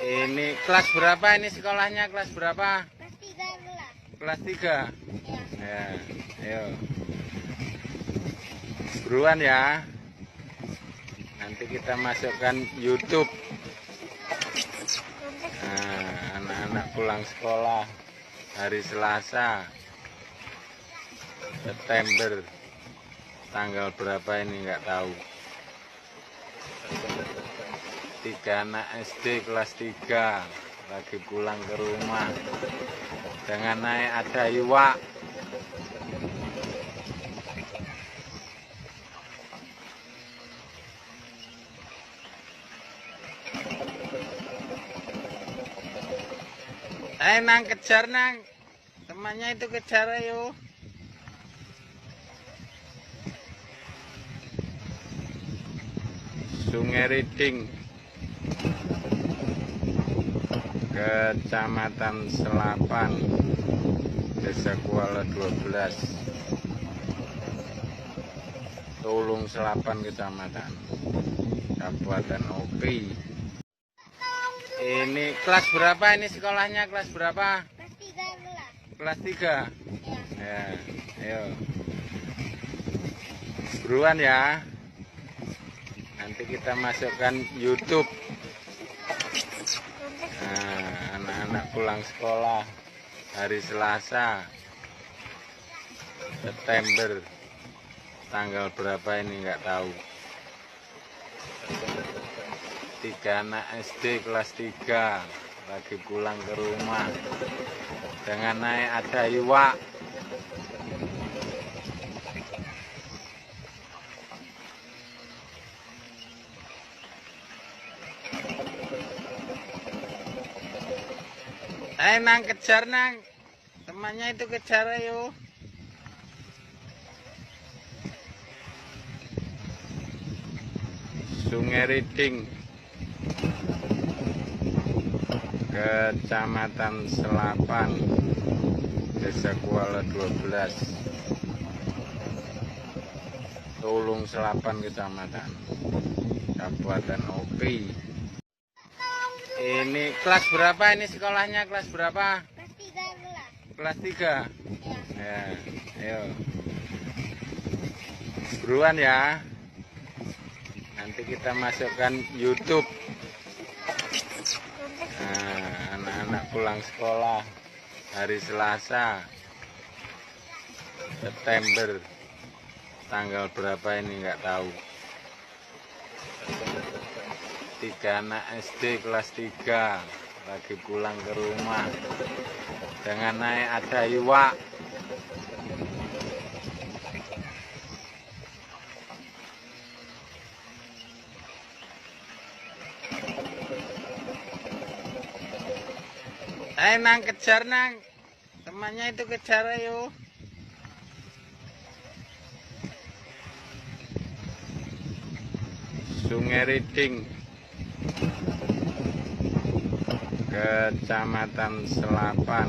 Ini kelas berapa ini sekolahnya? Kelas berapa? Kelas 3 kelas. Kelas 3? Ya. Ya, ayo. Buruan ya. Nanti kita masukkan YouTube. Nah, anak-anak pulang sekolah hari Selasa September. Tanggal berapa ini nggak tahu. 3 anak SD kelas 3 lagi pulang ke rumah dengan naik ada iwak. Nang kejar nang, temannya itu kejar ayo. Sungai Riding, Kecamatan Selapan, Desa Kuala 12, Tulung Selapan Kecamatan, Kabupaten Opi. Ini kelas berapa ini sekolahnya? Kelas berapa? Kelas 3 kelas. Kelas 3? Ya. Ya, ayo. Buruan ya. Nanti kita masukkan YouTube. Nah, anak-anak pulang sekolah hari Selasa September. Tanggal berapa ini nggak tahu. 3 anak SD kelas 3 lagi pulang ke rumah dengan naik ada iwak. Nang kejar nang, temannya itu kejar ayo. Sungai Riding, Kecamatan Selapan, Desa Kuala 12, Tulung Selapan Kecamatan, Kabupaten Opi. Ini kelas berapa ini sekolahnya? Kelas berapa? Kelas 3 kelas. Kelas 3? Ya. Ya, ayo. Buruan ya. Nanti kita masukkan YouTube. Nah, anak-anak pulang sekolah hari Selasa September. Tanggal berapa ini nggak tahu. 3 anak SD kelas 3 lagi pulang ke rumah dengan naik ada iwak. Nang kejar nang, temannya itu kejar ayo. Sungai Riding, Kecamatan Selapan,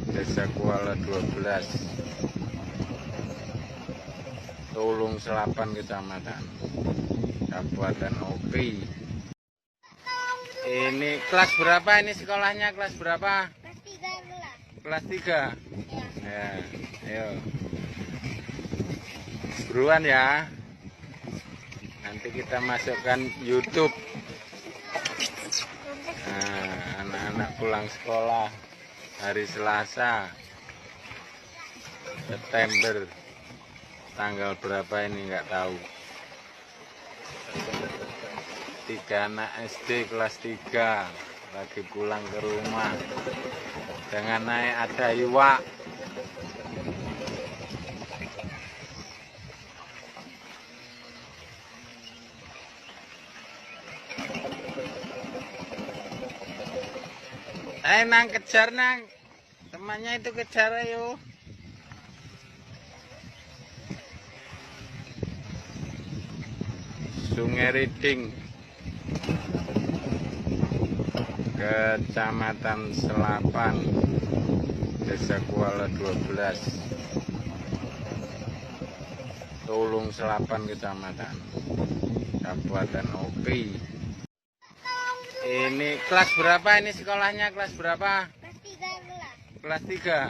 Desa Kuala 12, Tulung Selapan Kecamatan, Kabupaten Opi. Ini kelas berapa ini sekolahnya? Kelas berapa? Kelas 3 kelas. Kelas 3? Ya. Ya, ayo. Buruan ya. Nanti kita masukkan YouTube. Nah, anak-anak pulang sekolah hari Selasa September. Tanggal berapa ini nggak tahu. 3 anak SD kelas 3 lagi pulang ke rumah dengan naik ada iwak. Nang kejar nang, temannya itu kejar ayo. Sungai Riding, Kecamatan Selapan, Desa Kuala 12, Tulung Selapan Kecamatan, Kabupaten Opi. Ini Ini kelas berapa ini sekolahnya? Kelas berapa? Kelas 3 kelas. Kelas 3.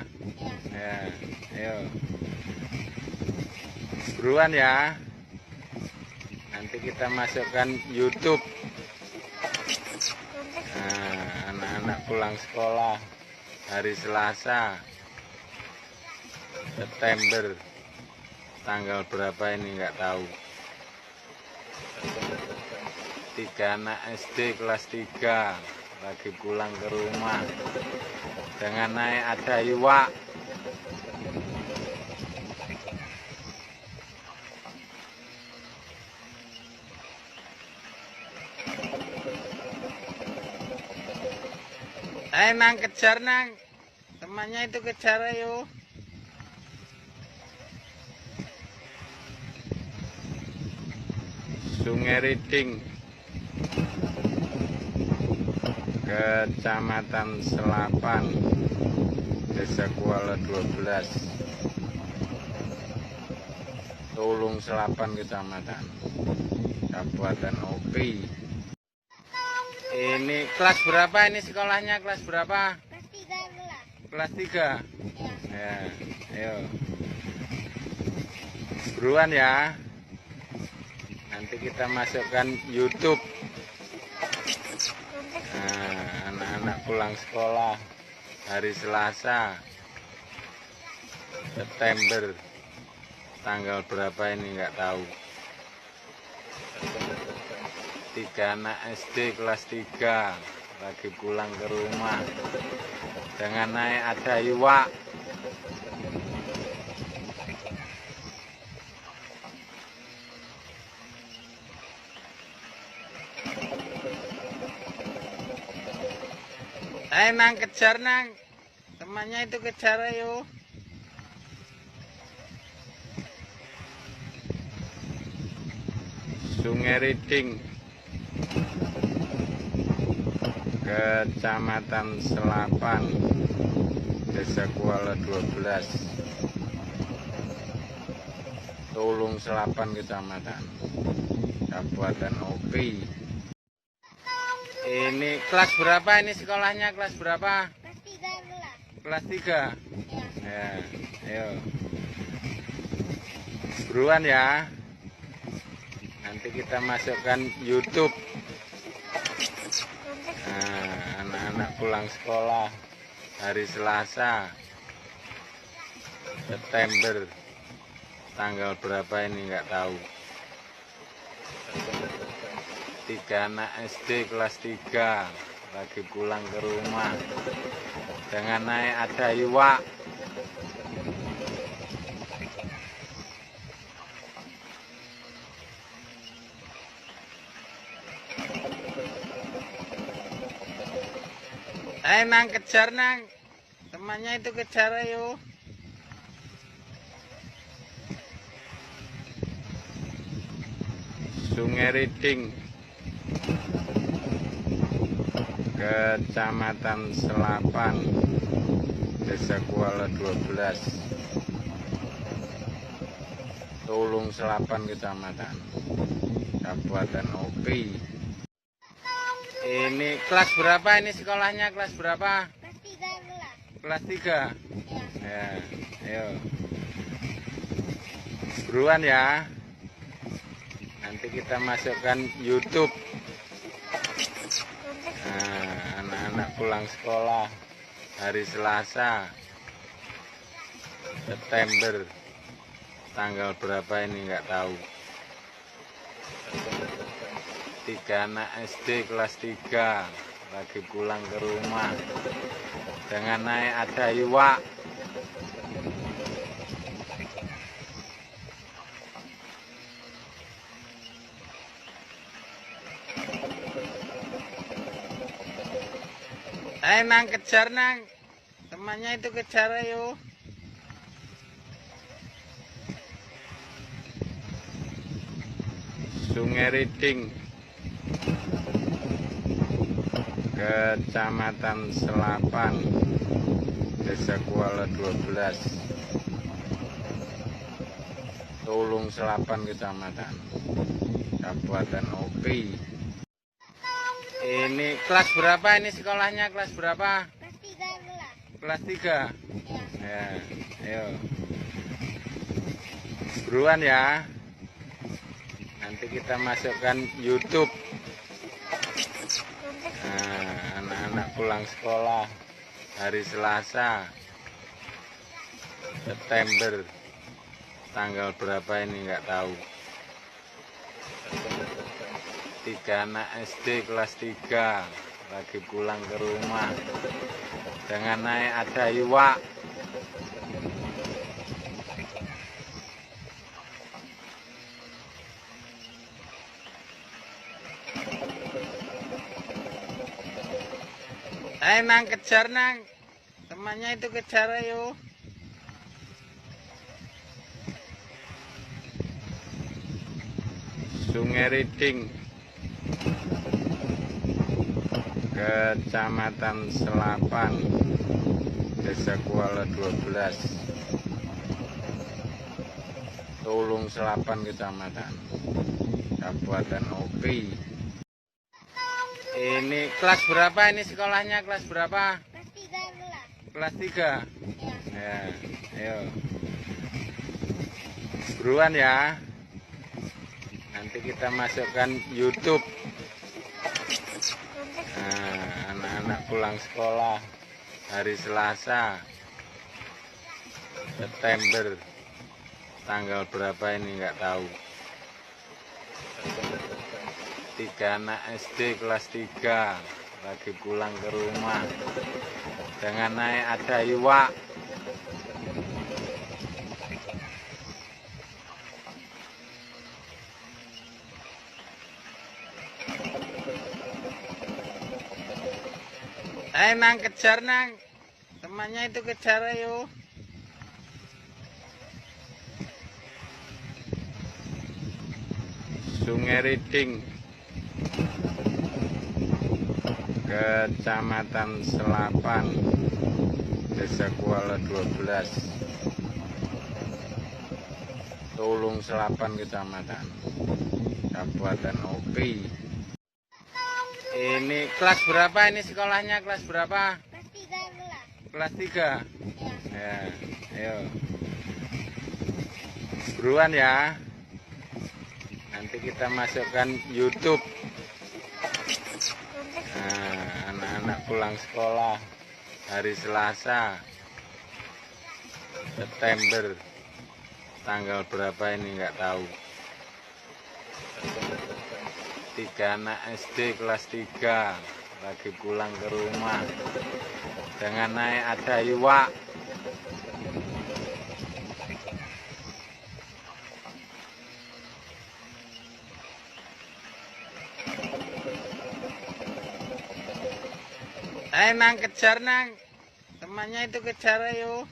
Ya. Ya, ayo. Buruan ya. Nanti kita masukkan YouTube. Nah, anak-anak pulang sekolah hari Selasa September, tanggal berapa ini nggak tahu. 3 anak SD kelas 3 lagi pulang ke rumah dengan naik ada iwak. Nang kejar nang, temannya itu kejar ayo. Sungai Riding, Kecamatan Selapan, Desa Kuala 12, Tulung Selapan Kecamatan, Kabupaten Opi. Ini kelas berapa ini sekolahnya? Kelas berapa? Kelas 3 kelas. Kelas 3. Ya. Ya, ayo. Buruan ya. Nanti kita masukkan YouTube. Nah, anak-anak pulang sekolah hari Selasa September, tanggal berapa ini nggak tahu. 3 anak SD kelas 3 lagi pulang ke rumah dengan naik ada iwak. Nang kejar nang, temannya itu kejar ayo. Sungai Riding, Kecamatan Selapan, Desa Kuala 12, Tulung Selapan Kecamatan, Kabupaten Opi. Ini kelas berapa ini sekolahnya? Kelas berapa? Kelas 3 kelas. Kelas 3. Ya. Ya, ayo. Buruan ya. Nanti kita masukkan YouTube. Nah, anak-anak pulang sekolah hari Selasa September, tanggal berapa ini nggak tahu. 3 anak SD kelas 3 lagi pulang ke rumah dengan naik ada iwak. Nang kejar nang, temannya itu kejar ayo. Sungai Riding, Kecamatan Selapan, Desa Kuala 12, Tulung Selapan Kecamatan, Kabupaten Opi. Ini kelas berapa ini sekolahnya? Kelas berapa? Kelas 3 kelas. Kelas 3. Ya. Ya, ayo. Buruan ya. Nanti kita masukkan YouTube. Nah, anak-anak pulang sekolah hari Selasa September, tanggal berapa ini nggak tahu. 3 anak SD kelas 3 lagi pulang ke rumah dengan naik ada iwak. Nang kejar nang, temannya itu kejar ayo. Sungai Riding, Kecamatan Selapan, Desa Kuala 12, Tulung Selapan Kecamatan, Kabupaten Opi. Ini kelas berapa ini sekolahnya? Kelas berapa? Kelas 3 kelas. Kelas 3. Ya. Ya, ayo. Buruan ya. Nanti kita masukkan YouTube. Nah, anak-anak pulang sekolah hari Selasa September, tanggal berapa ini nggak tahu. 3 anak SD kelas 3 lagi pulang ke rumah dengan naik ada iwak. Nang kejar nang, temannya itu kejar ayo. Sungai Riding, Kecamatan Selapan, Desa Kuala 12, Tulung Selapan Kecamatan, Kabupaten Opi. Ini kelas berapa ini sekolahnya? Kelas berapa? Kelas 3 kelas. Kelas 3. Ya. Ya, ayo. Buruan ya. Nanti kita masukkan YouTube. Nah, anak-anak pulang sekolah hari Selasa September, tanggal berapa ini nggak tahu. 3 anak SD kelas 3 lagi pulang ke rumah dengan naik ada iwak. Nang kejar nang, temannya itu kejar ayo. Sungai Riding, Kecamatan Selapan, Desa Kuala 12, Tulung Selapan Kecamatan, Kabupaten Opi. Ini kelas berapa ini sekolahnya? Kelas berapa? Kelas 3 kelas. Kelas 3. Ya. Ya, ayo. Buruan ya. Nanti kita masukkan YouTube. Nah, anak-anak pulang sekolah hari Selasa September, tanggal berapa ini nggak tahu. 3 anak SD kelas 3 lagi pulang ke rumah dengan naik ada iwak. Nang kejar nang, temannya itu kejar ayo.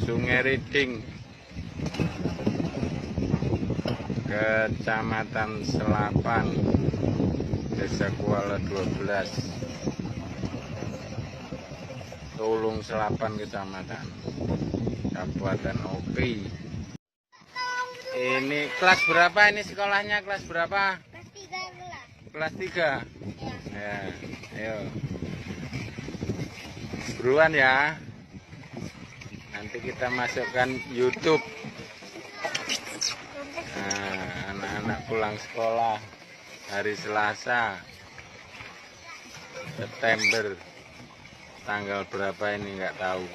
Sungai Riding, Kecamatan Selapan, Desa Kuala 12, Tulung Selapan Kecamatan, Kabupaten Opi. Ini kelas berapa ini sekolahnya? Kelas berapa? Kelas 3 kelas. Kelas 3. Ya. Ya, ayo. Buruan ya. Nanti kita masukkan YouTube. Nah, anak-anak pulang sekolah hari Selasa September, tanggal berapa ini nggak tahu.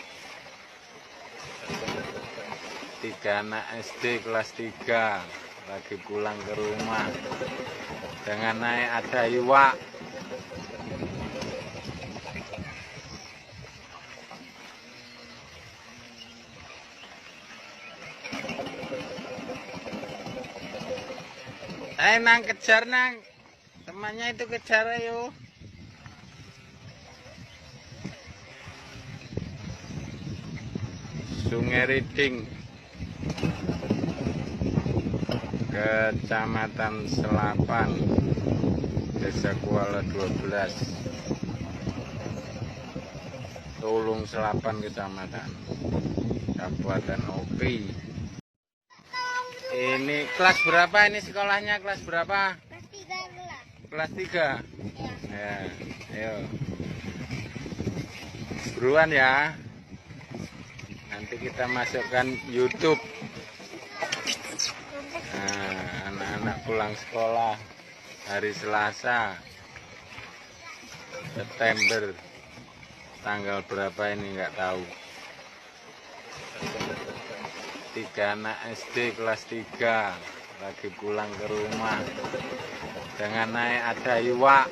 3 anak SD kelas 3 lagi pulang ke rumah dengan naik ada iwak. Nang kejar nang, temannya itu kejar ayo. Sungai Riding, Kecamatan Selapan, Desa Kuala 12, Tulung Selapan Kecamatan, Kabupaten Opi. Ini kelas berapa ini sekolahnya? Kelas berapa? Kelas 3 kelas. Kelas 3. Ya. Ya, ayo. Buruan ya. Nanti kita masukkan YouTube. Nah, anak-anak pulang sekolah hari Selasa September. Tanggal berapa ini nggak tahu. 3 anak SD kelas 3 lagi pulang ke rumah dengan naik ada iwak.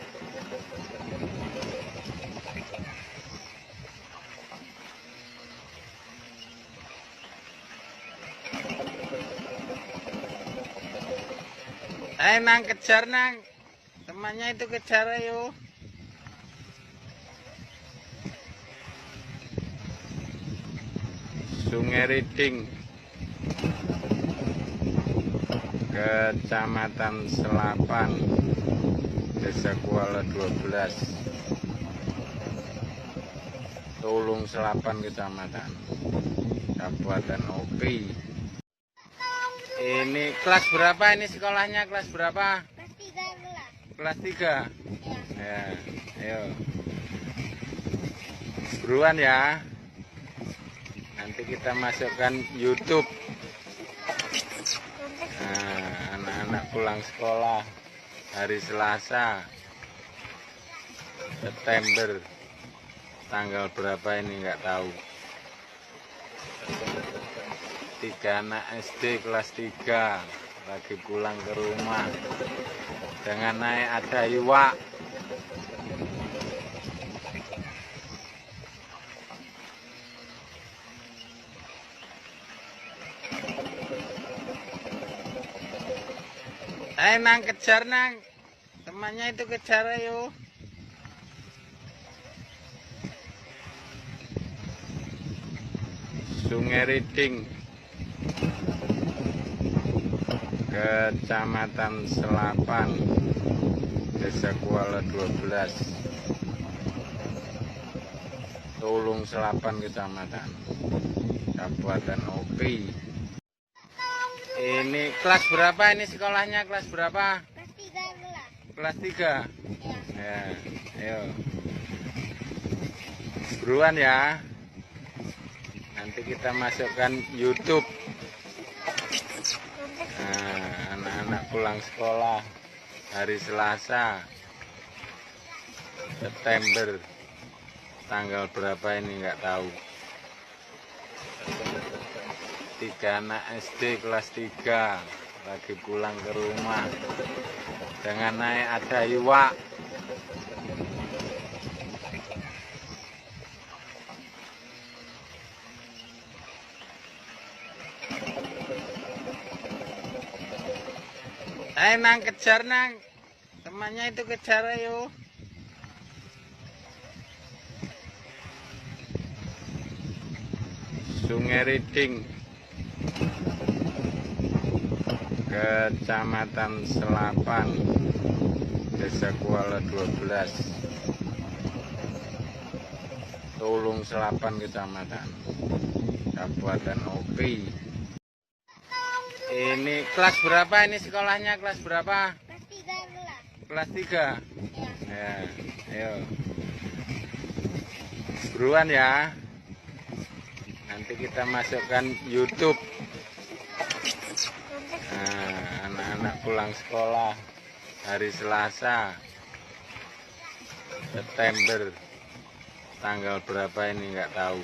Nang kejar nang, temannya itu kejar ayo. Sungai Riding, Kecamatan Selapan, Desa Kuala 12, Tulung Selapan Kecamatan, Kabupaten Opi. Ini kelas berapa ini sekolahnya? Kelas berapa? Kelas 3 kelas. Kelas 3. Ya. Ya, ayo. Buruan ya. Nanti kita masukkan YouTube. Nah, anak-anak pulang sekolah hari Selasa September. Tanggal berapa ini nggak tahu. 3 anak SD kelas 3 lagi pulang ke rumah dengan naik ada iwak. Nang kejar nang, temannya itu kejar ayo. Sungai Riding, Kecamatan Selapan, Desa Kuala 12, Tulung Selapan Kecamatan, Kabupaten Opi. Ini kelas berapa ini sekolahnya? Kelas berapa? Kelas 3 kelas. Kelas 3. Ya. Ya, ayo. Buruan ya. Nanti kita masukkan YouTube. Nah, anak-anak pulang sekolah hari Selasa September. Tanggal berapa ini nggak tahu. 3 anak SD kelas 3 lagi pulang ke rumah dengan naik ada iwak. Nang kejar nang, temannya itu kejar ayo. Sungai Riding, Kecamatan Selapan, Desa Kuala 12, Tulung Selapan Kecamatan, Kabupaten Opi. Ini kelas berapa ini sekolahnya? Kelas berapa? Kelas 3 kelas. Kelas 3. Ya. Ya, ayo. Buruan ya. Nanti kita masukkan YouTube. Nah, anak-anak pulang sekolah hari Selasa September. Tanggal berapa ini nggak tahu.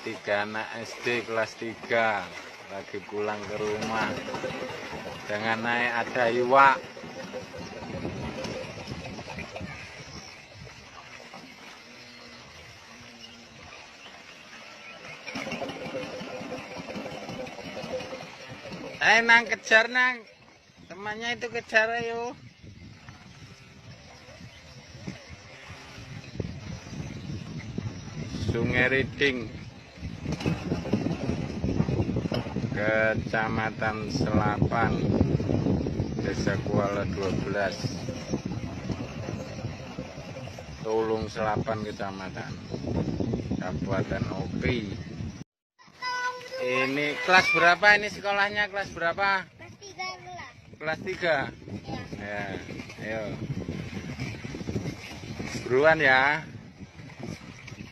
3 anak SD kelas 3 lagi pulang ke rumah dengan naik ada iwak. Nang kejar nang, temannya itu kejar ayo. Sungai Riding, Kecamatan Selapan, Desa Kuala 12, Tulung Selapan Kecamatan, Kabupaten Opi. Ini kelas berapa ini sekolahnya? Kelas berapa? Kelas 3 kelas. Kelas 3. Ya. Ya, ayo. Buruan ya.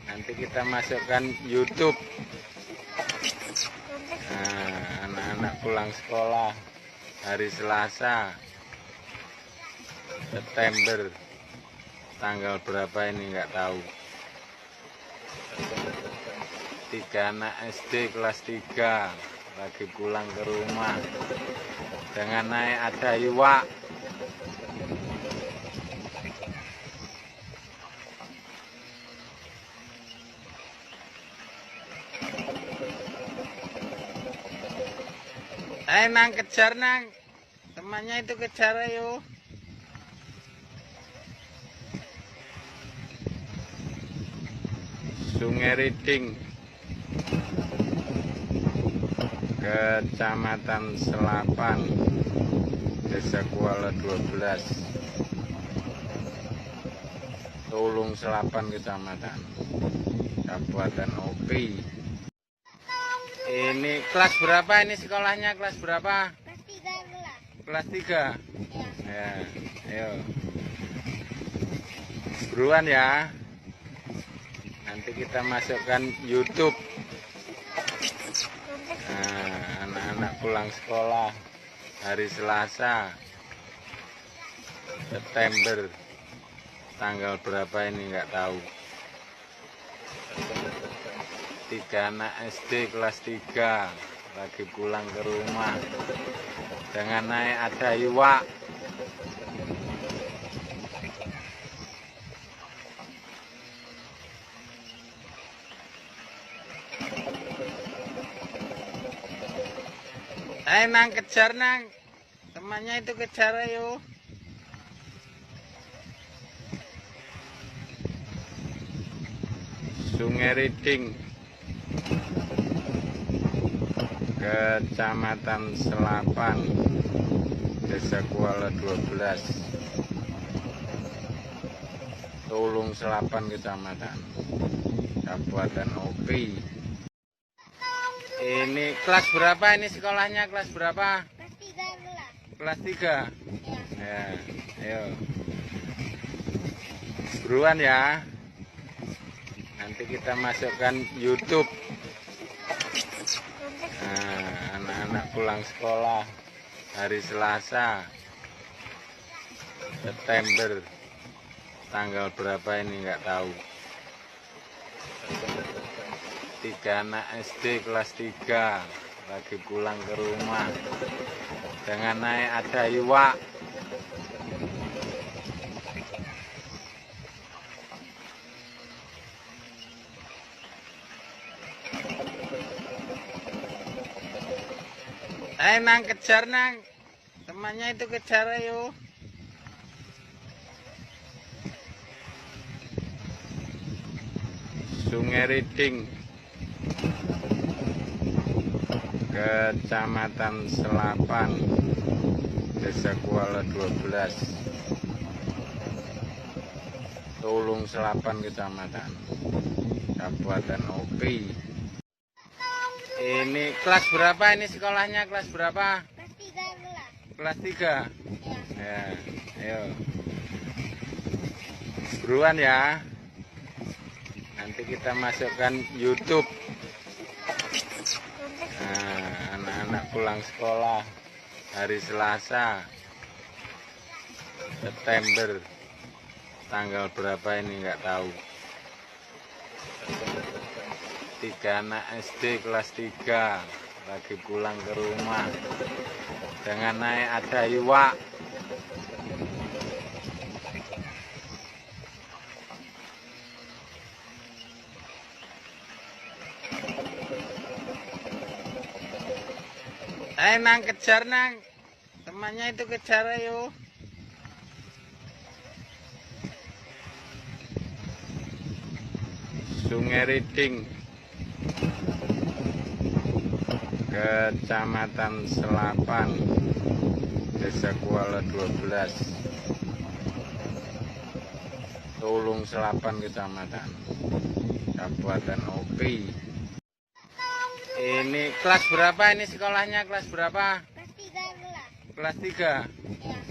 Nanti kita masukkan YouTube. Nah, anak-anak pulang sekolah hari Selasa September, tanggal berapa ini nggak tahu. 3 anak SD kelas 3 lagi pulang ke rumah dengan naik ada iwak. Nang kejar nang, temannya itu kejar ayo. Sungai Riding, Kecamatan Selapan, Desa Kuala 12, Tulung Selapan Kecamatan, Kabupaten Opi. Ini kelas berapa ini sekolahnya? Kelas berapa? Kelas 3 kelas. Kelas 3. Ya. Ya, ayo. Buruan ya. Nanti kita masukkan YouTube. Nah, anak-anak pulang sekolah hari Selasa September, tanggal berapa ini nggak tahu. 3 anak SD kelas 3 lagi pulang ke rumah dengan naik ada iwak. Nang kejar nang, temannya itu kejar ayo. Sungai Riding, Kecamatan Selapan, Desa Kuala 12, Tulung Selapan Kecamatan, Kabupaten Opi. Ini kelas berapa ini sekolahnya? Kelas berapa? Kelas 3 kelas. Kelas 3. Ya. Ya, ayo. Buruan ya. Nanti kita masukkan YouTube. Nah, anak-anak pulang sekolah hari Selasa September, tanggal berapa ini nggak tahu. 3 anak SD kelas 3 lagi pulang ke rumah dengan naik ada iwak. Nang kejar nang, temannya itu kejar ayo. Sungai Riding, Kecamatan Selapan, Desa Kuala 12, Tulung Selapan Kecamatan, Kabupaten Opi. Ini kelas berapa ini sekolahnya? Kelas berapa? Kelas 3 kelas. Kelas 3. Ya. Ya, ayo. Buruan ya. Nanti kita masukkan YouTube. Nah, anak-anak pulang sekolah hari Selasa September, tanggal berapa ini nggak tahu. 3 anak SD kelas 3 lagi pulang ke rumah dengan naik ada iwak. Nang kejar nang, temannya itu kejar ayo. Sungai Riding, Kecamatan Selapan, Desa Kuala 12, Tulung Selapan Kecamatan, Kabupaten Opi. Ini kelas berapa ini sekolahnya? Kelas berapa? Kelas 3 kelas. Kelas 3.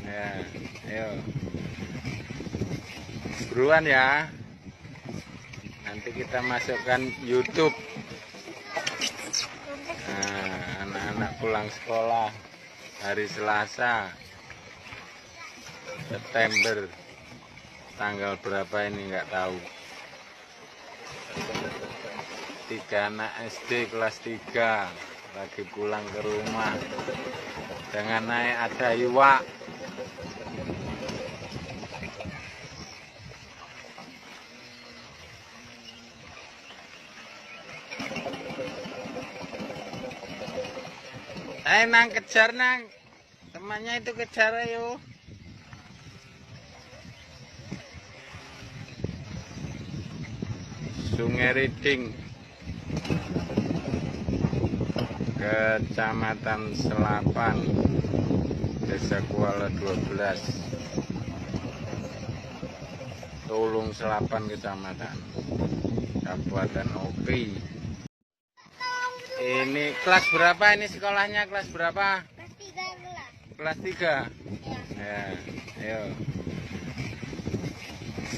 Ya. Ya, ayo. Buruan ya. Nanti kita masukkan YouTube. Nah, anak-anak pulang sekolah hari Selasa September, tanggal berapa ini nggak tahu. 3 anak SD kelas 3 lagi pulang ke rumah dengan naik ada iwak. Nang kejar nang, temannya itu kejar ayo. Sungai Riding, Kecamatan Selapan, Desa Kuala 12, Tulung Selapan Kecamatan, Kabupaten Opi. Ini kelas berapa ini sekolahnya? Kelas berapa? Kelas 3 kelas. Kelas 3. Ya. Ya, ayo.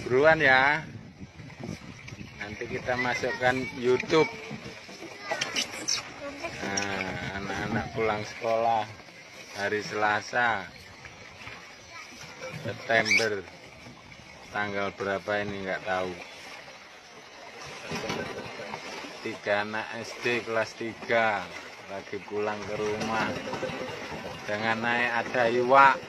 Buruan ya. Nanti kita masukkan YouTube. Nah, anak-anak pulang sekolah hari Selasa September, tanggal berapa ini nggak tahu. 3 anak SD kelas 3 lagi pulang ke rumah dengan naik ada iwak.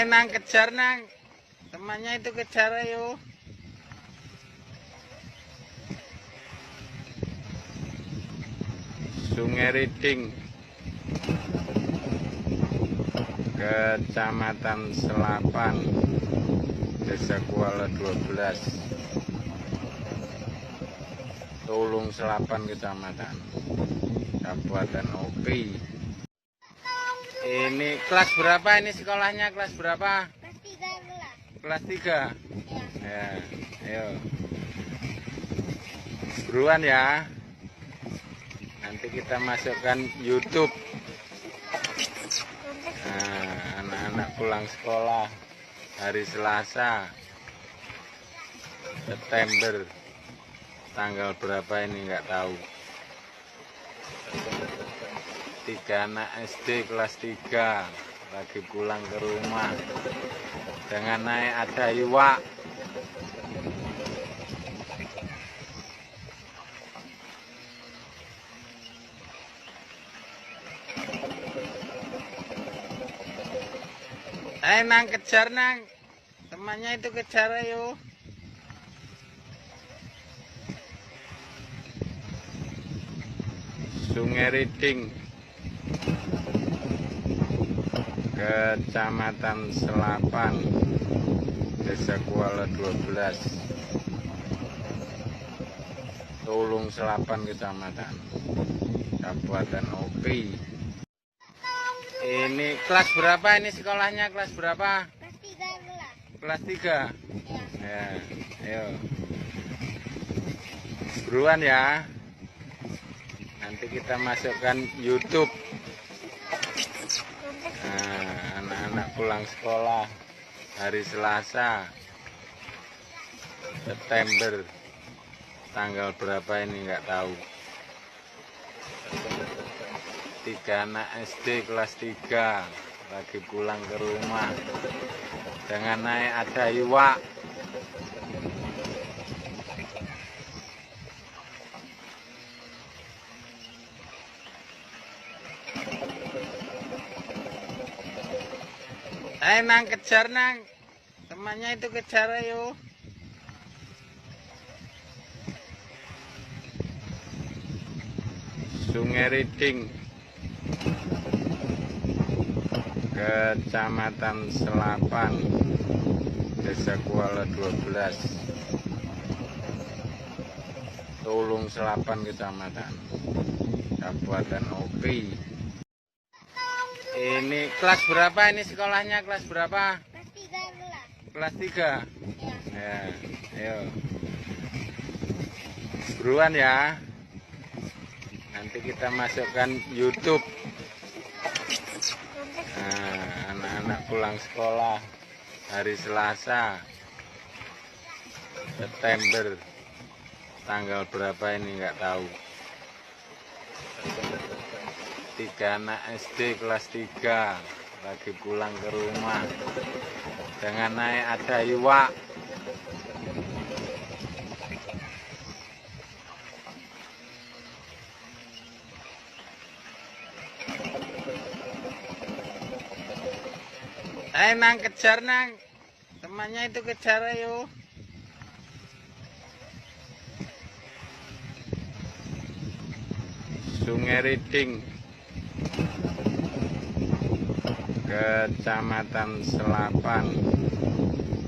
Nang kejar nang, temannya itu kejar ayo. Sungai Riding, Kecamatan Selapan, Desa Kuala 12, Tulung Selapan Kecamatan, Kabupaten Opi. Ini kelas berapa ini sekolahnya? Kelas berapa? Kelas 3 kelas. Kelas 3. Ya. Ya, ayo. Buruan ya. Nanti kita masukkan YouTube. Nah, anak-anak pulang sekolah hari Selasa September, tanggal berapa ini nggak tahu. 3 anak SD kelas 3 lagi pulang ke rumah dengan naik ada iwak. Nang kejar nang, temannya itu kejar ayo. Sungai Riding, Kecamatan Selapan, Desa Kuala 12, Tulung Selapan Kecamatan, Kabupaten Opi. Ini kelas berapa ini sekolahnya? Kelas berapa? Kelas 3 kelas. Kelas 3. Ya. Ya, ayo. Buruan ya. Nanti kita masukkan YouTube. Nah, anak-anak pulang sekolah hari Selasa September, tanggal berapa ini nggak tahu. 3 anak SD kelas 3 lagi pulang ke rumah dengan naik ada iwak. Nang kejar nang, temannya itu kejar ayo. Sungai Riding, Kecamatan Selapan, Desa Kuala 12, Tulung Selapan Kecamatan, Kabupaten Opi. Ini kelas berapa ini sekolahnya? Kelas berapa? Kelas 3 kelas. Kelas 3. Ya. Ya, ayo. Buruan ya. Nanti kita masukkan YouTube. Nah, anak-anak pulang sekolah hari Selasa September, tanggal berapa ini nggak tahu. 3 anak SD kelas 3 lagi pulang ke rumah dengan naik ada iwak. Nang kejar nang, temannya itu kejar ayo. Sungai Riding, Kecamatan Selapan,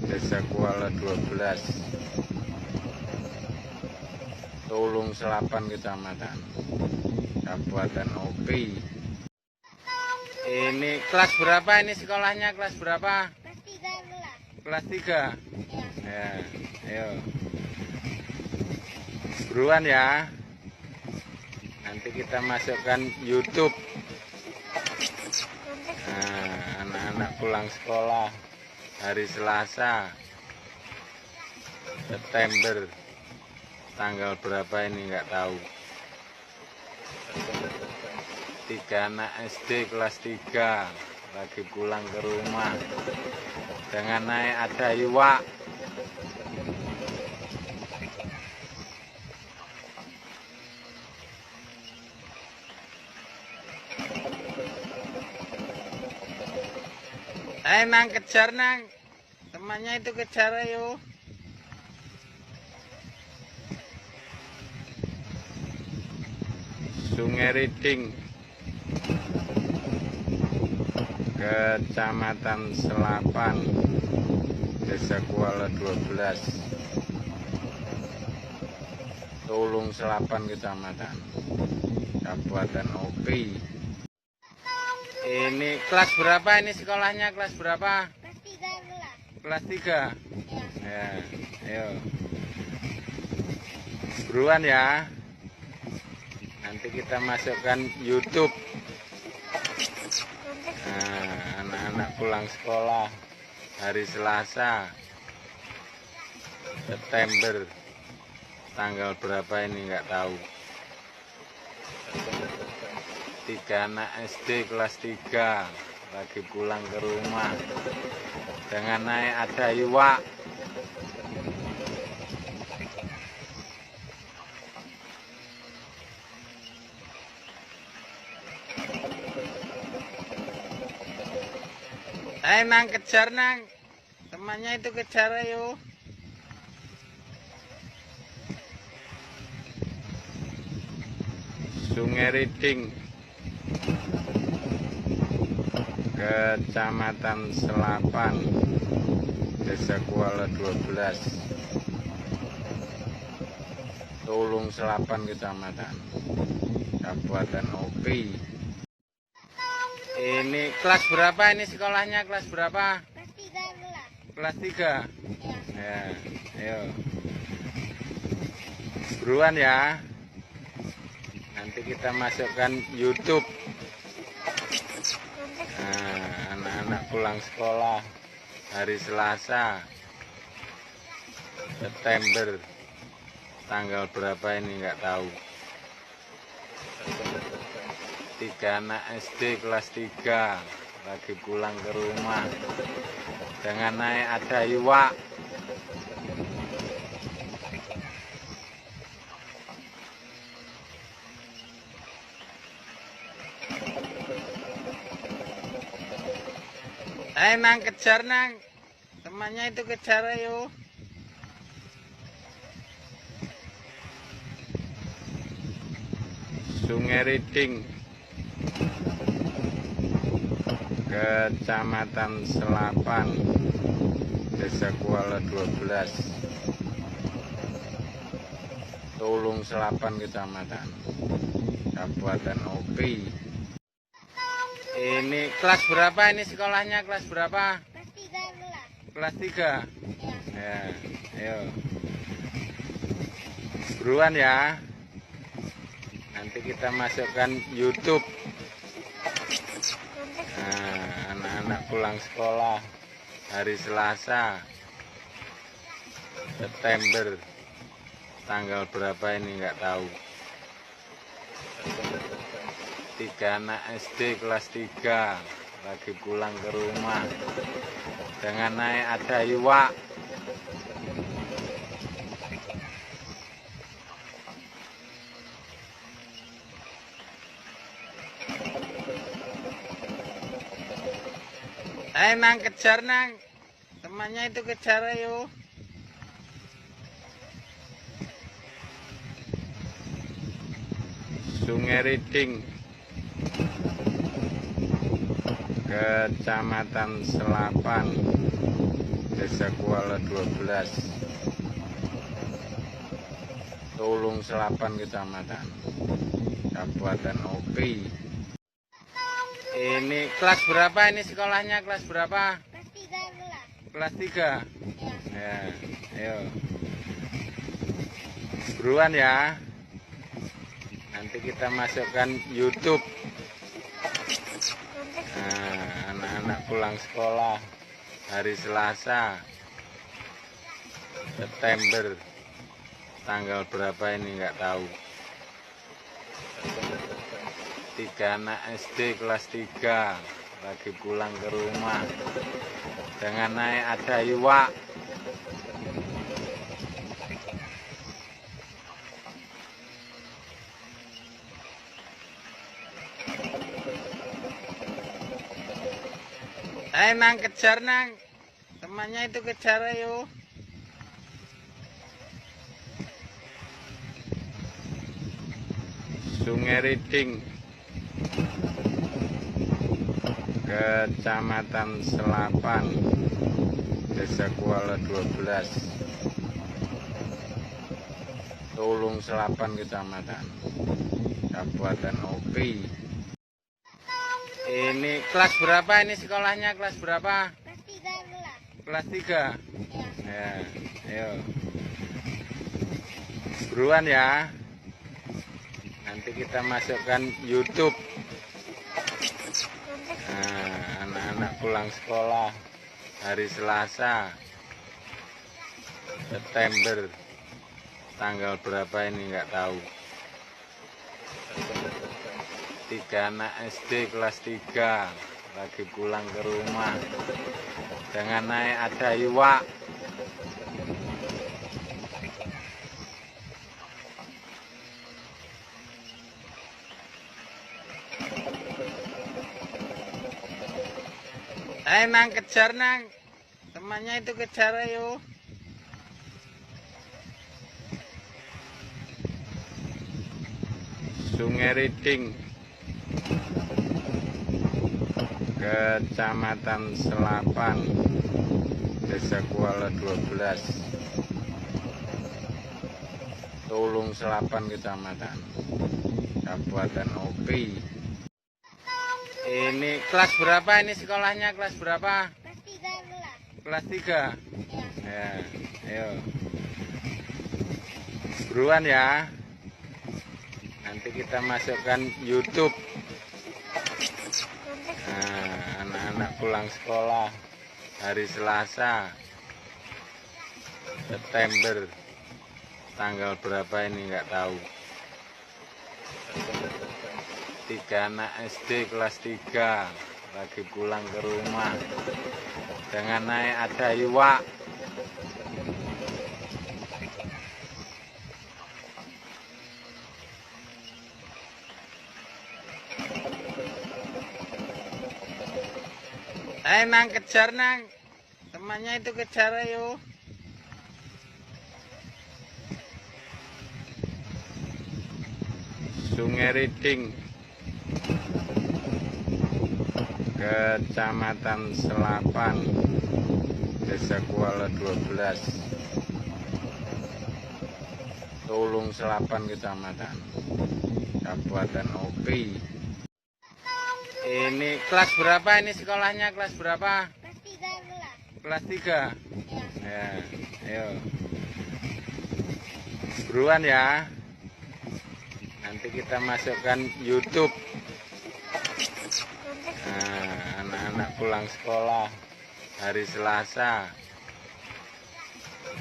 Desa Kuala 12, Tulung Selapan Kecamatan, Kabupaten Opi. Ini kelas berapa ini sekolahnya? Kelas berapa? Kelas 3 kelas. Kelas 3. Ya. Ya, ayo. Buruan ya. Nanti kita masukkan YouTube. Nah, anak-anak pulang sekolah hari Selasa September, tanggal berapa ini nggak tahu. 3 anak SD kelas 3 lagi pulang ke rumah dengan naik ada iwak. Nang kejar nang, temannya itu kejar ayo. Sungai Riding, Kecamatan Selapan, Desa Kuala 12, Tulung Selapan Kecamatan, Kabupaten Opi. Ini kelas berapa ini sekolahnya? Kelas berapa? Kelas 3 kelas. Kelas 3. Ya. Ya, ayo. Buruan ya. Nanti kita masukkan YouTube. Nah, anak-anak pulang sekolah hari Selasa September, tanggal berapa ini nggak tahu. 3 anak SD kelas 3 lagi pulang ke rumah dengan naik ada iwak. Nang kejar nang, temannya itu kejar ayo. Sungai Riding, Kecamatan Selapan, Desa Kuala 12, Tulung Selapan Kecamatan, Kabupaten Opi. Ini kelas berapa ini sekolahnya? Kelas berapa? Kelas 3 kelas. Kelas 3. Ya. Ya, ayo. Buruan ya. Nanti kita masukkan YouTube. Nah, anak-anak pulang sekolah hari Selasa September, tanggal berapa ini nggak tahu. 3 anak SD kelas 3 lagi pulang ke rumah dengan naik ada iwak. Nang kejar nang, temannya itu kejar ayo. Sungai Riding, Kecamatan Selapan, Desa Kuala 12, Tulung Selapan Kecamatan, Kabupaten Opi. Ini kelas berapa ini sekolahnya? Kelas berapa? Kelas 3 kelas. Kelas 3. Ya. Ya, ayo. Buruan ya. Nanti kita masukkan YouTube. Nah, anak-anak pulang sekolah hari Selasa September, tanggal berapa ini nggak tahu. 3 anak SD kelas 3 lagi pulang ke rumah dengan naik ada iwak. Nang kejar nang, temannya itu kejar ayo. Sungai Riding, Kecamatan Selapan, Desa Kuala 12, Tulung Selapan Kecamatan, Kabupaten Opi. Ini kelas berapa ini sekolahnya? Kelas berapa? Kelas 3 kelas. Kelas 3. Ya. Ya, ayo. Buruan ya. Nanti kita masukkan YouTube. Nah, anak-anak pulang sekolah hari Selasa September, tanggal berapa ini nggak tahu. 3 anak SD kelas 3 lagi pulang ke rumah dengan naik ada iwak. Nang kejar nang, temannya itu kejar ayo. Sungai Riding, Kecamatan Selapan, Desa Kuala 12, Tulung Selapan Kecamatan, Kabupaten Opi. Ini kelas berapa ini sekolahnya? Kelas berapa? Kelas 3 kelas. Kelas 3. Ya. Ya, ayo. Buruan ya. Nanti kita masukkan YouTube. Nah, anak-anak pulang sekolah hari Selasa September, tanggal berapa ini nggak tahu. 3 anak SD kelas 3 lagi pulang ke rumah dengan naik ada iwak. Nang kejar nang, temannya itu kejar ayo. Sungai Riding, Kecamatan Selapan, Desa Kuala 12, Tulung Selapan Kecamatan, Kabupaten Opi. Ini kelas berapa ini sekolahnya? Kelas berapa? Kelas 3 kelas. Kelas 3. Ya. Ya, ayo. Buruan ya. Nanti kita masukkan YouTube. Nah, anak-anak pulang sekolah hari Selasa September, tanggal berapa ini nggak tahu. 3 anak SD kelas 3 lagi pulang ke rumah dengan naik ada iwak. Nang kejar nang, temannya itu kejar ayo. Sungai Riding, Kecamatan Selapan, Desa Kuala 12, Tulung Selapan Kecamatan, Kabupaten Opi. Ini kelas berapa ini sekolahnya? Kelas berapa? Kelas 3 kelas. Kelas 3. Ya. Ya, ayo. Buruan ya. Nanti kita masukkan YouTube. Nah, anak-anak pulang sekolah hari Selasa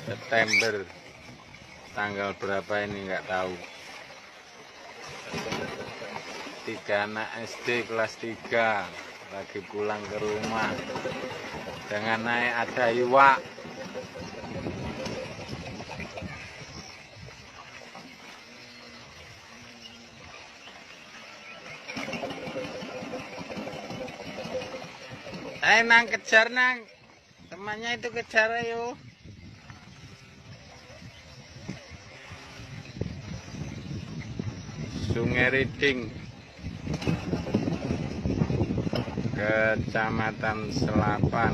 September, tanggal berapa ini nggak tahu. 3 anak SD kelas 3 lagi pulang ke rumah dengan naik ada iwak. Nang kejar nang, temannya itu kejar ayo. Sungai Riding, Kecamatan Selapan,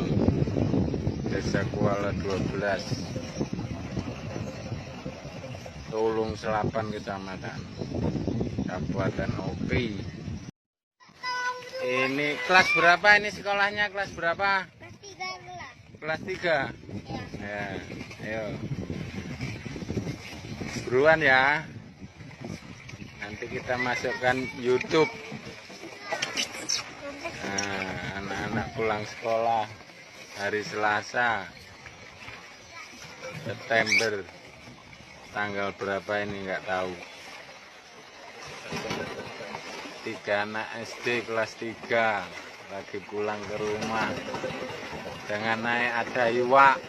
Desa Kuala 12, Tulung Selapan Kecamatan, Kabupaten Opi. Ini kelas berapa ini sekolahnya? Kelas berapa? Kelas 3 kelas. Kelas 3. Ya. Ya, ayo. Buruan ya. Nanti kita masukkan YouTube. Nah, anak-anak pulang sekolah hari Selasa September, tanggal berapa ini nggak tahu. 3 anak SD kelas 3 lagi pulang ke rumah dengan naik ada iwak.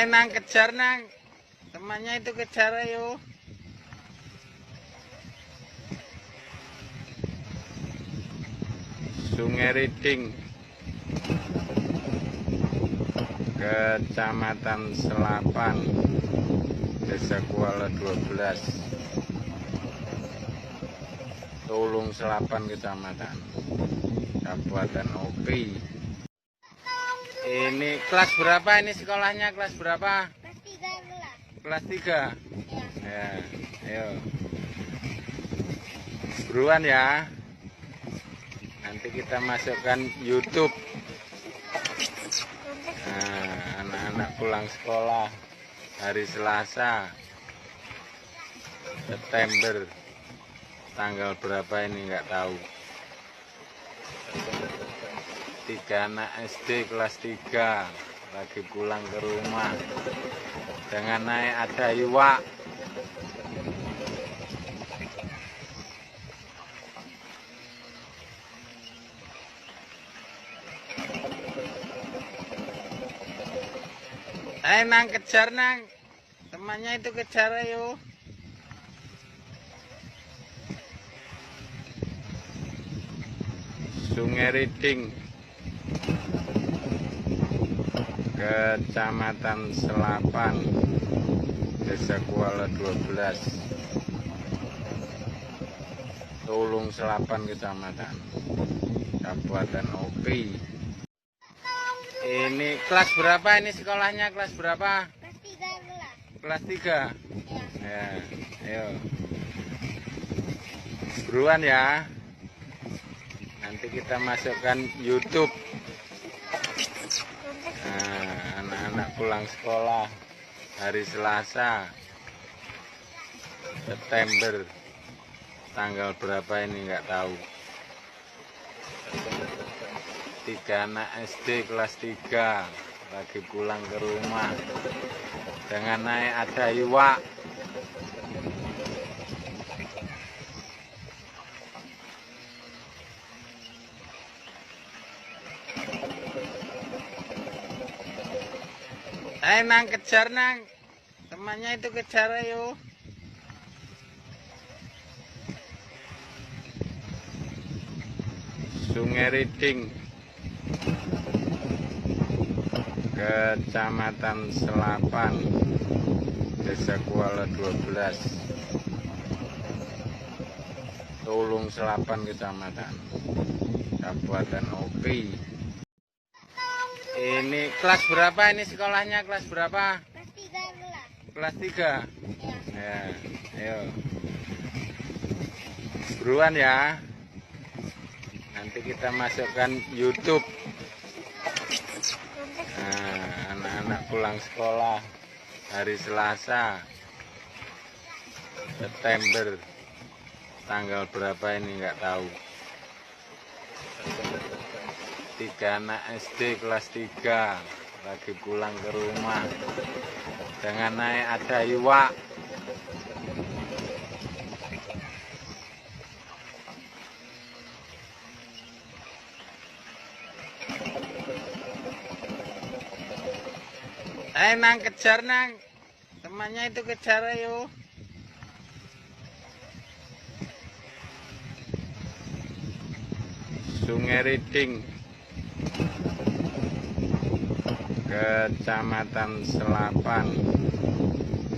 Nang kejar nang, temannya itu kejar ayo. Sungai Riding, Kecamatan Selapan, Desa Kuala 12, Tulung Selapan Kecamatan, Kabupaten Opi. Ini kelas berapa ini sekolahnya? Kelas berapa? Kelas 3 kelas. Kelas 3. Ya. Ya, ayo. Buruan ya. Nanti kita masukkan YouTube. Nah, anak-anak pulang sekolah hari Selasa September, tanggal berapa ini nggak tahu. 3 anak SD kelas 3 lagi pulang ke rumah dengan naik ada iwak. Nang kejar nang, temannya itu kejar ayo. Sungai Riding, Kecamatan Selapan, Desa Kuala 12, Tulung Selapan Kecamatan, Kabupaten Opi. Ini kelas berapa ini sekolahnya? Kelas berapa? Kelas 3 kelas. Kelas 3. Ya. Ya, ayo. Buruan ya. Nanti kita masukkan YouTube. Nah, anak-anak pulang sekolah hari Selasa September, tanggal berapa ini nggak tahu. 3 anak SD kelas 3 lagi pulang ke rumah dengan naik ada iwak. Nang kejar nang, temannya itu kejar ayo. Sungai Riding, Kecamatan Selapan, Desa Kuala 12, Tulung Selapan Kecamatan, Kabupaten Opi. Ini kelas berapa ini sekolahnya? Kelas berapa? Kelas 3 kelas. Kelas 3. Ya. Ya, ayo. Buruan ya. Nanti kita masukkan YouTube. Nah, anak-anak pulang sekolah hari Selasa September, tanggal berapa ini nggak tahu. 3 anak SD kelas 3 lagi pulang ke rumah dengan naik ada iwak. Nang kejar nang, temannya itu kejar ayo. Sungai Riding, Kecamatan Selapan,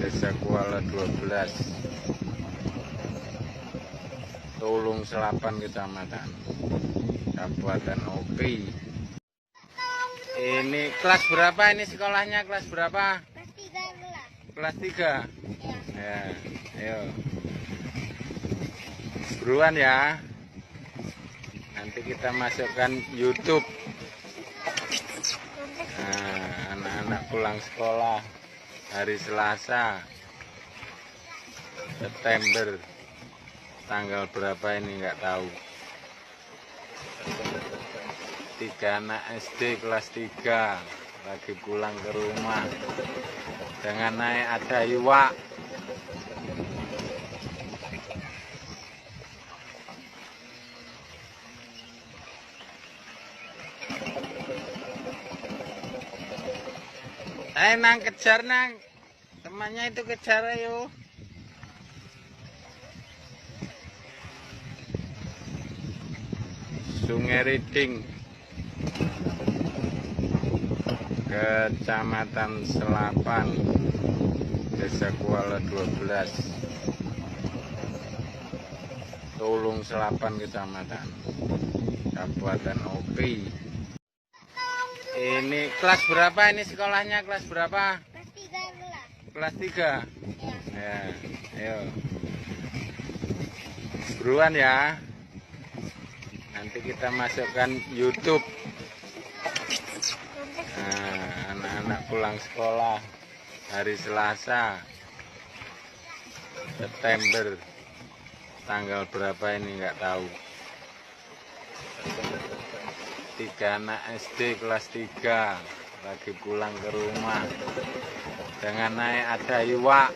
Desa Kuala 12, Tulung Selapan Kecamatan, Kabupaten Opi. Ini kelas berapa ini sekolahnya? Kelas berapa? Kelas 3 kelas. Kelas 3. Ya. Ya, ayo. Buruan ya. Nanti kita masukkan YouTube. Nah, anak-anak pulang sekolah hari Selasa September, tanggal berapa ini nggak tahu. 3 anak SD kelas 3 lagi pulang ke rumah dengan naik ada iwak. Nang kejar nang, temannya itu kejar ayo. Sungai Riding, Kecamatan Selapan, Desa Kuala 12, Tulung Selapan Kecamatan, Kabupaten Opi. Ini kelas berapa ini sekolahnya? Kelas berapa? Kelas 3 kelas. Kelas 3. Ya. Ya, ayo. Buruan ya. Nanti kita masukkan YouTube. Nah, anak-anak pulang sekolah hari Selasa September, tanggal berapa ini nggak tahu. 3 anak SD kelas 3 lagi pulang ke rumah dengan naik ada iwak.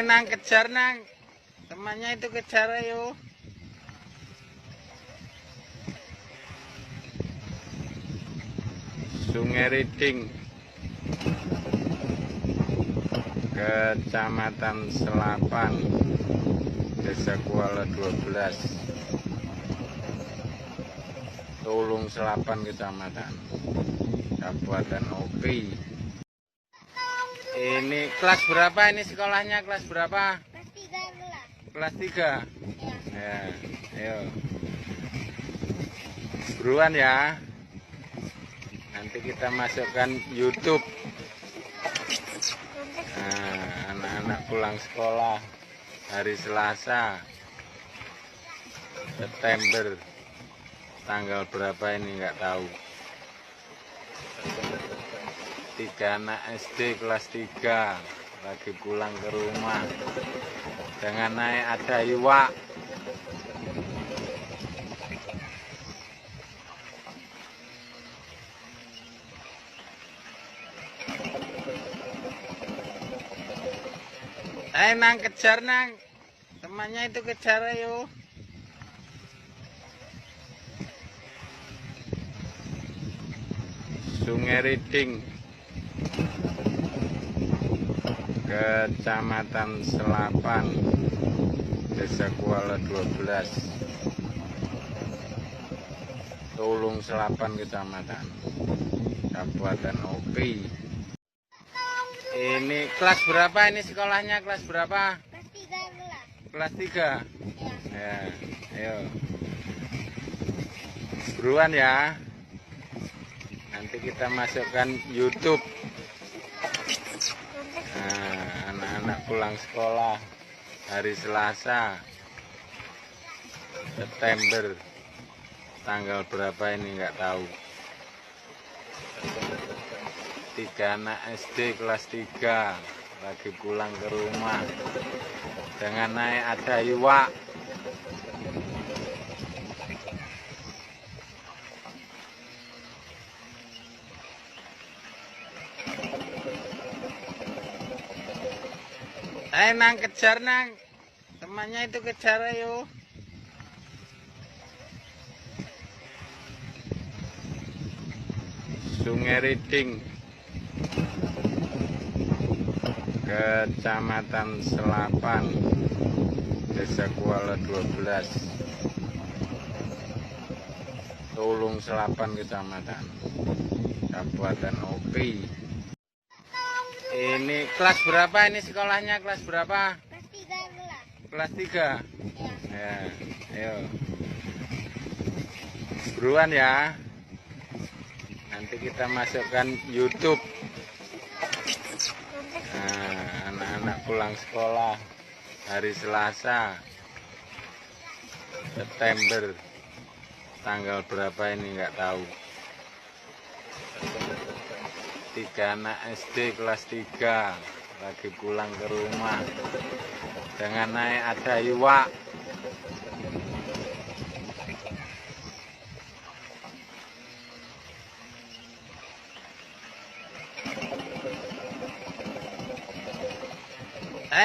Nang kejar nang, temannya itu kejar ayo. Sungai Riding, Kecamatan Selapan, Desa Kuala 12, Tulung Selapan Kecamatan, Kabupaten Opi. Ini kelas berapa ini sekolahnya? Kelas berapa? Kelas 3 kelas. Kelas 3. Ya. Ya, ayo. Buruan ya. Nanti kita masukkan YouTube. Nah, anak-anak pulang sekolah hari Selasa September, tanggal berapa ini nggak tahu. 3 anak SD kelas 3 lagi pulang ke rumah dengan naik ada iwak. Nang kejar nang, temannya itu kejar ayo. Sungai Riding, Kecamatan Selapan, Desa Kuala 12, Tulung Selapan Kecamatan, Kabupaten Opi. Ini kelas berapa ini sekolahnya? Kelas berapa? Kelas 3 kelas. Kelas 3. Ya. Ya, ayo. Buruan ya. Nanti kita masukkan YouTube. Nah, anak-anak pulang sekolah hari Selasa September, tanggal berapa ini nggak tahu. 3 anak SD kelas 3 lagi pulang ke rumah dengan naik ada iwak. Nang kejar nang, temannya itu kejar ayo. Sungai Riding, Kecamatan Selapan, Desa Kuala 12, Tulung Selapan Kecamatan, Kabupaten Opi. Ini kelas berapa ini sekolahnya? Kelas berapa? Kelas 3 kelas. Kelas 3. Ya. Ya, ayo. Buruan ya. Nanti kita masukkan YouTube. Nah, anak-anak pulang sekolah hari Selasa September, tanggal berapa ini nggak tahu. 3 anak SD kelas 3 lagi pulang ke rumah dengan naik ada iwak.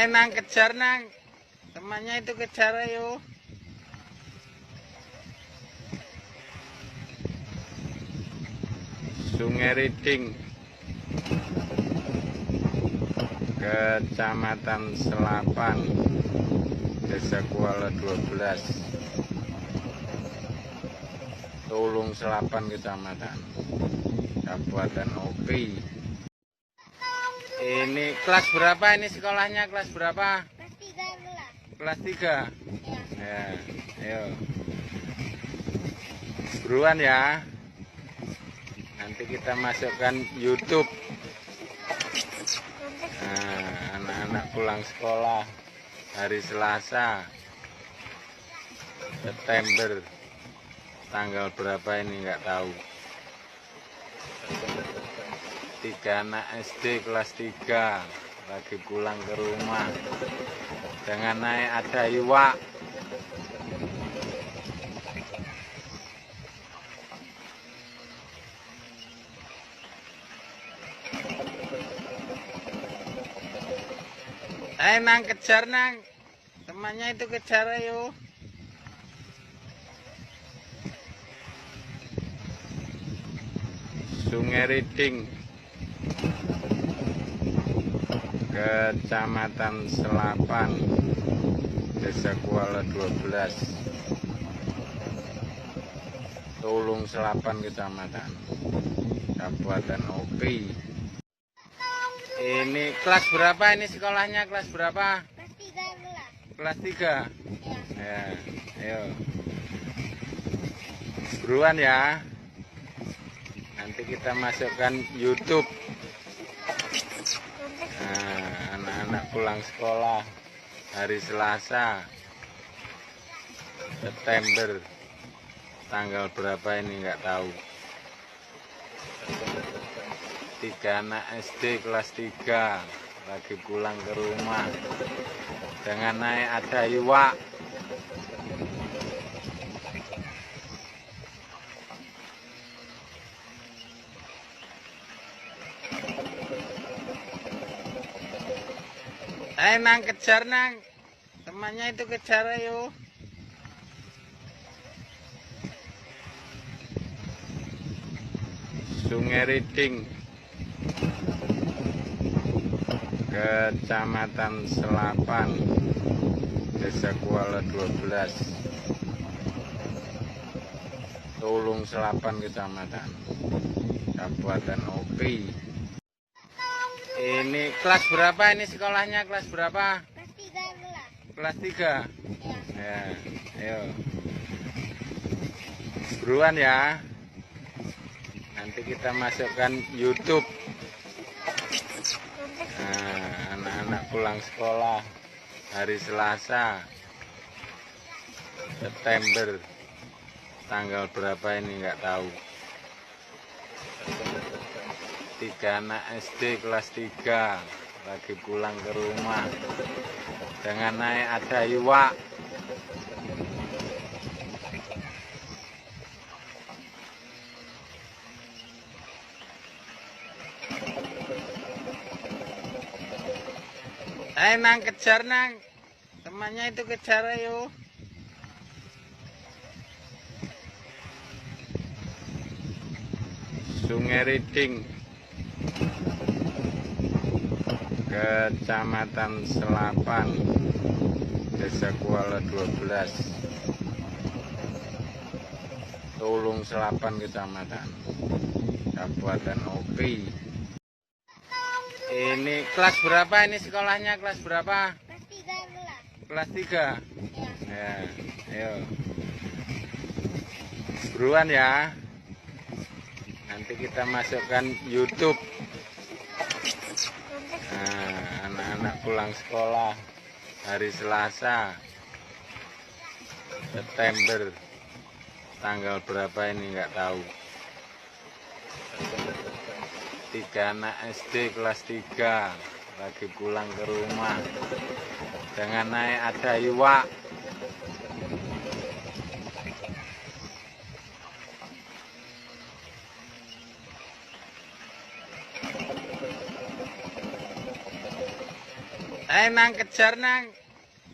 Nang kejar nang, temannya itu kejar ayo. Sungai Riding, Kecamatan Selapan, Desa Kuala 12, Tulung Selapan Kecamatan, Kabupaten Opi. Ini kelas berapa ini sekolahnya? Kelas berapa? Kelas 3 kelas. Kelas 3. Ya. Ya, ayo. Buruan ya. Nanti kita masukkan YouTube. Nah, anak-anak pulang sekolah hari Selasa September, tanggal berapa ini nggak tahu. 3 anak SD kelas 3 lagi pulang ke rumah dengan naik ada iwak. Nang kejar nang, temannya itu kejar ayo. Sungai Riding, Kecamatan Selapan, Desa Kuala 12, Tulung Selapan Kecamatan, Kabupaten Opi. Ini kelas berapa ini sekolahnya? Kelas berapa? Kelas 3 kelas. Kelas 3. Ya. Ya, ayo. Buruan ya. Nanti kita masukkan YouTube. Nah, anak-anak pulang sekolah hari Selasa September, tanggal berapa ini nggak tahu. 3 anak SD kelas 3 lagi pulang ke rumah dengan naik ada iwak. Nang kejar nang, temannya itu kejar ayo. Sungai Riding, Kecamatan Selapan, Desa Kuala 12, Tulung Selapan Kecamatan, Kabupaten Opi. Ini kelas berapa ini sekolahnya? Kelas berapa? Kelas 13. Kelas 3. Ya. Ya, ayo. Buruan ya. Nanti kita masukkan YouTube. Nah, anak-anak pulang sekolah hari Selasa September, tanggal berapa ini nggak tahu. 3 anak SD kelas 3 lagi pulang ke rumah dengan naik ada iwak. Nang kejar nang, temannya itu kejar ayo. Sungai Riding, Kecamatan Selapan, Desa Kuala 12, Tulung Selapan Kecamatan, Kabupaten Opi. Ini kelas berapa ini sekolahnya? Kelas berapa? Kelas 13. Kelas 3. Ya. Ya, ayo. Buruan ya. Nanti kita masukkan YouTube. Nah, anak-anak pulang sekolah hari Selasa September, tanggal berapa ini nggak tahu. 3 anak SD kelas 3 lagi pulang ke rumah dengan naik ada iwak. Nang kejar nang,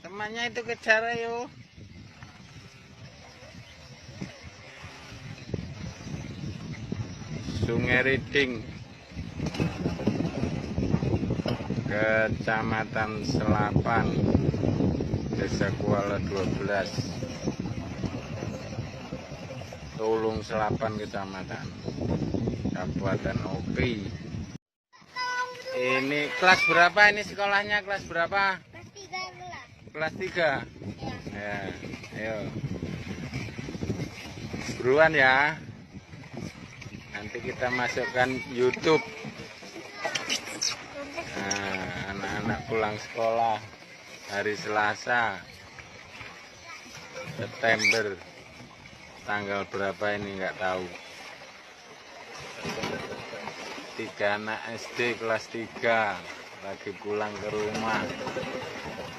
temannya itu kejar ayo. Sungai Riding, Kecamatan Selapan, Desa Kuala 12, Tulung Selapan Kecamatan, Kabupaten Opi. Ini kelas berapa ini sekolahnya? Kelas berapa? Kelas 13. Kelas 3. Ya. Ya, ayo. Buruan ya. Nanti kita masukkan YouTube. Nah, anak-anak pulang sekolah hari Selasa September, tanggal berapa ini nggak tahu. 3 anak SD kelas 3 lagi pulang ke rumah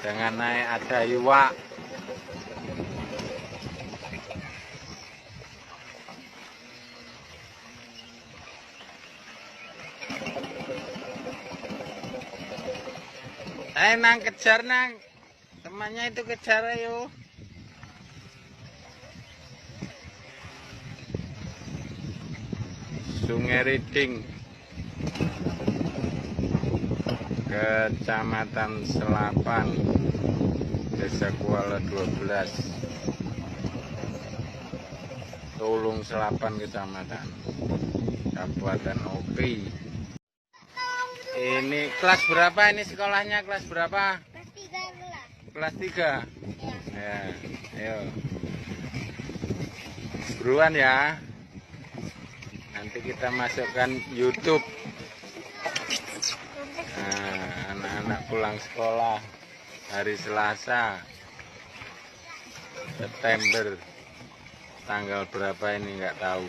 dengan naik ada iwak. Nang kejar nang, temannya itu kejar ayo. Sungai Riding, Kecamatan Selapan, Desa Kuala 12, Tulung Selapan Kecamatan, Kabupaten Opi. Ini kelas berapa ini sekolahnya? Kelas berapa? Kelas 13. Kelas 3. Ya. Ya, ayo. Buruan ya. Nanti kita masukkan YouTube. Nah, anak-anak pulang sekolah hari Selasa September, tanggal berapa ini nggak tahu.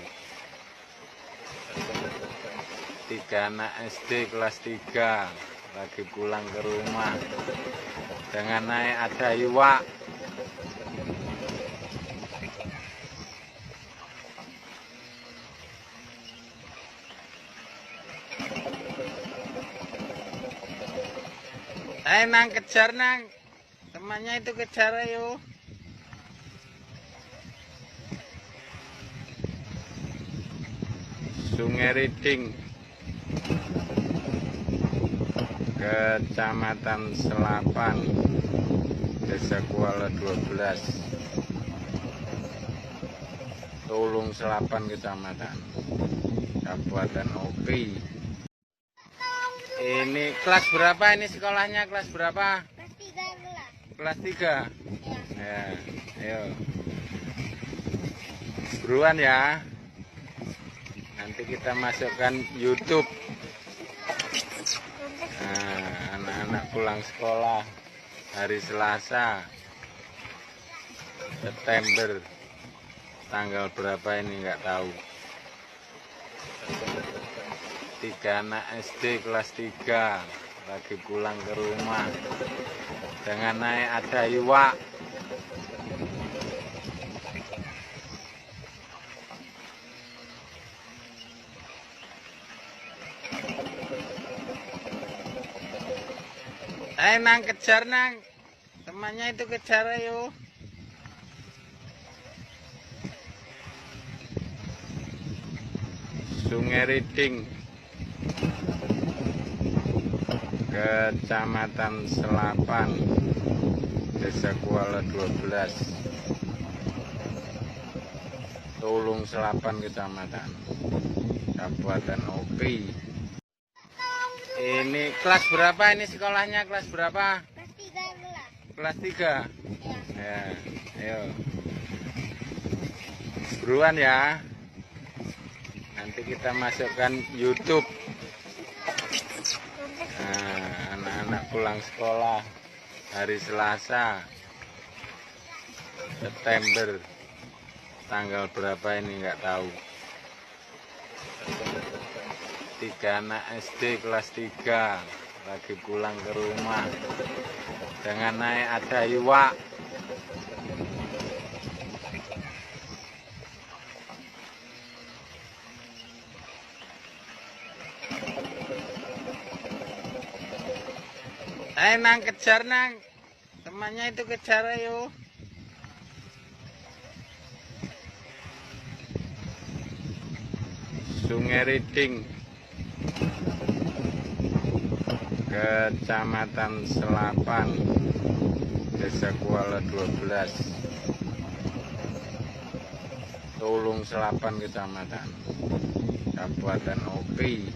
3 anak SD kelas 3 lagi pulang ke rumah dengan naik ada iwak. Nang kejar nang, temannya itu kejar ayo. Sungai Riding, Kecamatan Selapan, Desa Kuala 12, Tulung Selapan Kecamatan, Kabupaten Opi. Ini kelas berapa ini sekolahnya? Kelas berapa? Kelas 3 kelas. Kelas 3. Ya. Ya, ayo. Buruan ya. Nanti kita masukkan YouTube. Nah, anak-anak pulang sekolah hari Selasa September, tanggal berapa ini nggak tahu. 3 anak SD kelas 3 lagi pulang ke rumah dengan naik ada iwak. Nang kejar nang, temannya itu kejar ayo. Sungai Riding, Kecamatan Selapan, Desa Kuala 12, Tulung Selapan Kecamatan, Kabupaten Opi. Ini kelas berapa ini sekolahnya? Kelas berapa? Kelas 3 kelas. Kelas 3. Ya. Ya, ayo. Buruan ya. Nanti kita masukkan YouTube. Nah, anak-anak pulang sekolah hari Selasa September, tanggal berapa ini nggak tahu. 3 anak SD kelas 3 lagi pulang ke rumah dengan naik ada iwak. Nang kejar nang, temannya itu kejar ayo. Sungai Riding, Kecamatan Selapan, Desa Kuala 12, Tulung Selapan Kecamatan, Kabupaten Opi.